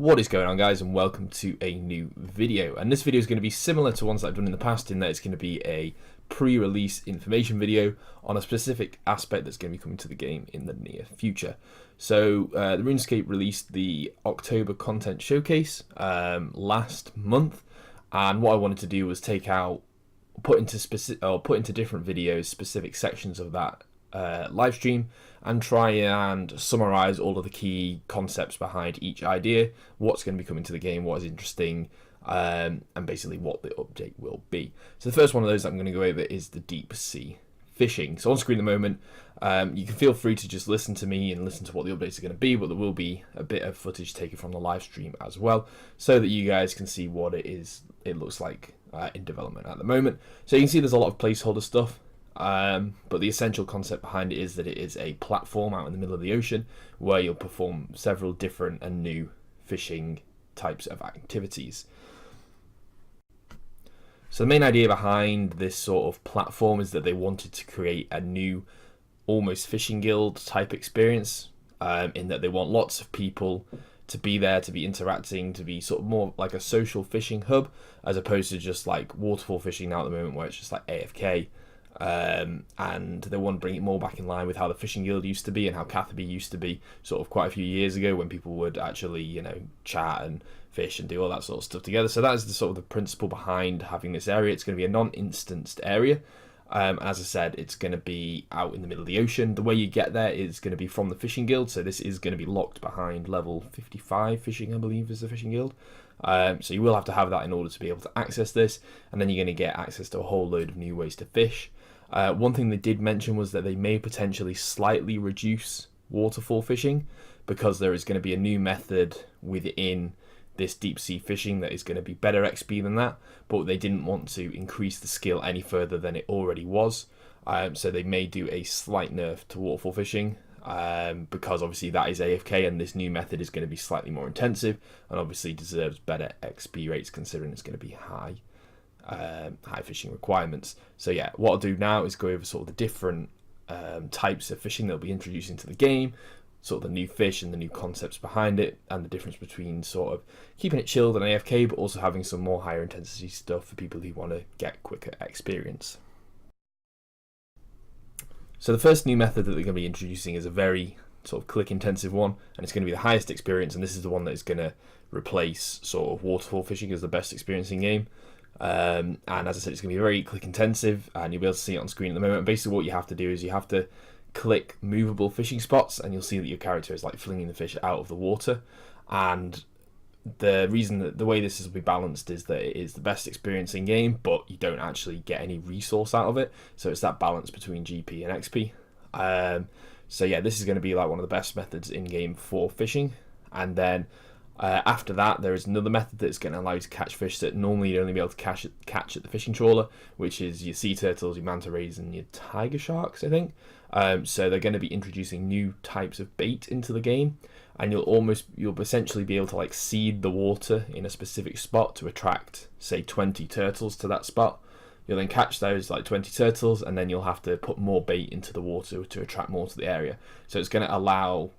What is going on, guys, and welcome to a new video. And this video is going to be similar to ones that I've done in the past, in that it's going to be a pre-release information video on a specific aspect that's going to be coming to the game in the near future. So the Runescape released the October content showcase last month, and what I wanted to do was put into different videos specific sections of that live stream and try and summarize all of the key concepts behind each idea, what's going to be coming to the game, what is interesting, and basically what the update will be. So the first one of those I'm going to go over is the deep sea fishing. So on screen at the moment, you can feel free to just listen to me and listen to what the updates are going to be, but there will be a bit of footage taken from the live stream as well, so that you guys can see what it looks like in development at the moment. So you can see there's a lot of placeholder stuff. But the essential concept behind it is that it is a platform out in the middle of the ocean where you'll perform several different and new fishing types of activities. So the main idea behind this sort of platform is that they wanted to create a new, almost fishing guild type experience, in that they want lots of people to be there, to be interacting, to be sort of more like a social fishing hub, as opposed to just like waterfall fishing now at the moment where it's just like AFK. And they want to bring it more back in line with how the fishing guild used to be and how Catherby used to be sort of quite a few years ago, when people would actually, you know, chat and fish and do all that sort of stuff together. So that is the sort of the principle behind having this area. It's going to be a non-instanced area. As I said, it's going to be out in the middle of the ocean. The way you get there is going to be from the fishing guild. So this is going to be locked behind level 55 fishing, I believe, is the fishing guild. So you will have to have that in order to be able to access this, and then you're going to get access to a whole load of new ways to fish. One thing they did mention was that they may potentially slightly reduce waterfall fishing, because there is going to be a new method within this deep sea fishing that is going to be better XP than that, but they didn't want to increase the skill any further than it already was. So they may do a slight nerf to waterfall fishing, because obviously that is AFK, and this new method is going to be slightly more intensive and obviously deserves better XP rates, considering it's going to be high fishing requirements. So yeah, what I'll do now is go over sort of the different types of fishing they'll be introducing to the game, sort of the new fish and the new concepts behind it, and the difference between sort of keeping it chilled and AFK, but also having some more higher intensity stuff for people who want to get quicker experience. So the first new method that they're going to be introducing is a very sort of click intensive one, and it's going to be the highest experience, and this is the one that is going to replace sort of waterfall fishing as the best experience in game. And as I said, it's going to be very click intensive, and you'll be able to see it on screen at the moment. And basically what you have to do is you have to click movable fishing spots, and you'll see that your character is like flinging the fish out of the water. And the reason that the way this will be balanced is that it is the best experience in game, but you don't actually get any resource out of it. So it's that balance between GP and XP. So yeah, this is going to be like one of the best methods in game for fishing. And then after that, there is another method that's going to allow you to catch fish that normally you'd only be able to catch at the fishing trawler, which is your sea turtles, your manta rays, and your tiger sharks, I think. So they're going to be introducing new types of bait into the game, and you'll essentially be able to like seed the water in a specific spot to attract, say, 20 turtles to that spot. You'll then catch those like 20 turtles, and then you'll have to put more bait into the water to attract more to the area. So it's going to allow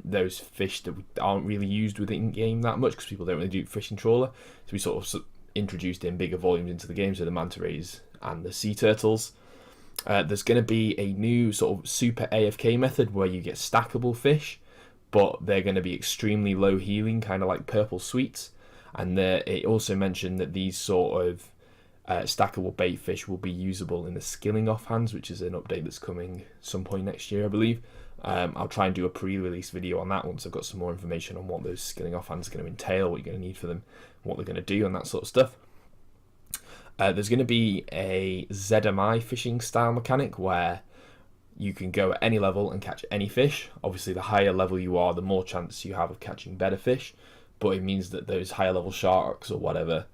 those fish that aren't really used within game that much, because people don't really do fishing trawler, to be sort of introduced in bigger volumes into the game. So the manta rays and the sea turtles. There's going to be a new sort of super AFK method where you get stackable fish, but they're going to be extremely low healing, kind of like purple sweets. And it also mentioned that these sort of stackable bait fish will be usable in the skilling offhands, which is an update that's coming some point next year, I believe. I'll try and do a pre-release video on that once I've got some more information on what those skilling offhands are going to entail, what you're going to need for them, what they're going to do, and that sort of stuff. There's going to be a ZMI fishing style mechanic where you can go at any level and catch any fish. Obviously, the higher level you are, the more chance you have of catching better fish, but it means that those higher level sharks or whatever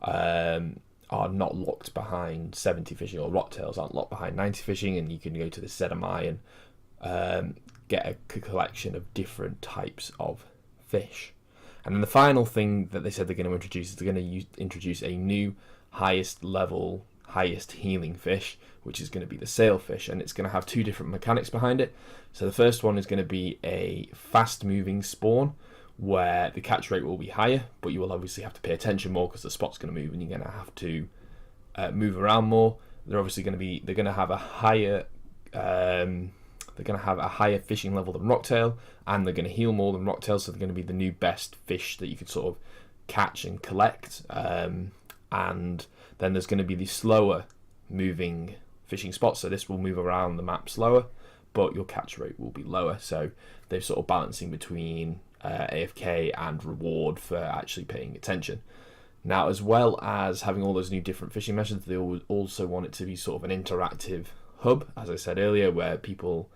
are not locked behind 70 fishing, or rocktails aren't locked behind 90 fishing, and you can go to the ZMI and get a collection of different types of fish. And then the final thing that they said they're going to introduce is they're going to introduce a new highest level, highest healing fish, which is going to be the sailfish, and it's going to have two different mechanics behind it. So the first one is going to be a fast moving spawn, where the catch rate will be higher, but you will obviously have to pay attention more because the spot's going to move and you're going to have to move around more. They're going to have a higher fishing level than rocktail, and they're going to heal more than rocktail, so they're going to be the new best fish that you could sort of catch and collect. And then there's going to be the slower moving fishing spots, so this will move around the map slower, but your catch rate will be lower. So they're sort of balancing between AFK and reward for actually paying attention. Now, as well as having all those new different fishing methods, they also want it to be sort of an interactive hub, as I said earlier, where people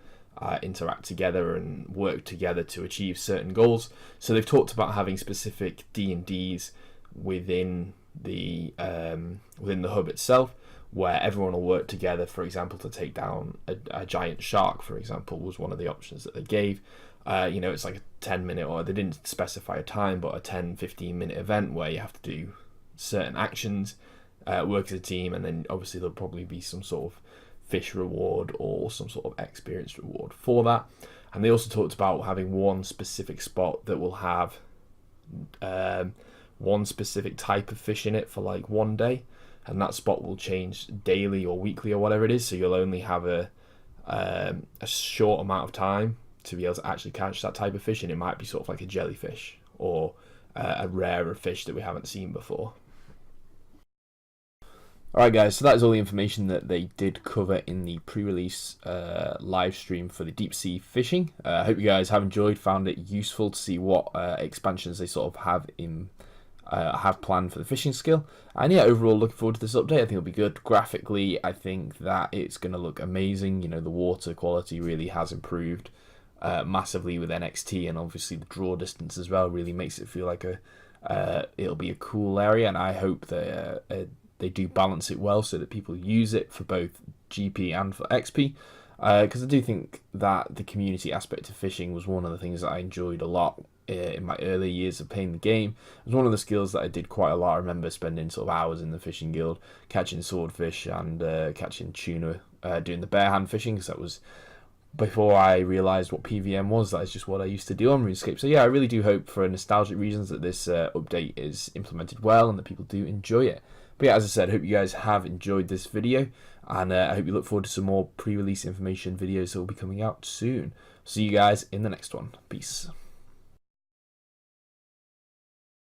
interact together and work together to achieve certain goals. So they've talked about having specific D&Ds within the hub itself, where everyone will work together. For example, to take down a giant shark, for example, was one of the options that they gave. It's like a 10-minute, or they didn't specify a time, but a 10-15 minute event where you have to do certain actions, work as a team, and then obviously there'll probably be some sort of fish reward or some sort of experience reward for that. And they also talked about having one specific spot that will have one specific type of fish in it for like one day, and that spot will change daily or weekly or whatever it is, so you'll only have a short amount of time to be able to actually catch that type of fish, and it might be sort of like a jellyfish or a rarer fish that we haven't seen before. Alright guys, so that is all the information that they did cover in the pre-release live stream for the deep sea fishing. I hope you guys have enjoyed, found it useful to see what expansions they sort of have planned for the fishing skill. And yeah, overall looking forward to this update. I think it'll be good. Graphically, I think that it's going to look amazing. You know, the water quality really has improved massively with NXT, and obviously the draw distance as well really makes it feel like it'll be a cool area, and I hope that they do balance it well so that people use it for both GP and for XP, because I do think that the community aspect of fishing was one of the things that I enjoyed a lot in my early years of playing the game. It was one of the skills that I did quite a lot. I remember spending sort of hours in the fishing guild catching swordfish and catching tuna, doing the bare hand fishing, because that was before I realised what PVM was. That is just what I used to do on RuneScape. So yeah, I really do hope for nostalgic reasons that this update is implemented well and that people do enjoy it. But yeah, as I said, I hope you guys have enjoyed this video, and I hope you look forward to some more pre-release information videos that will be coming out soon. See you guys in the next one. Peace.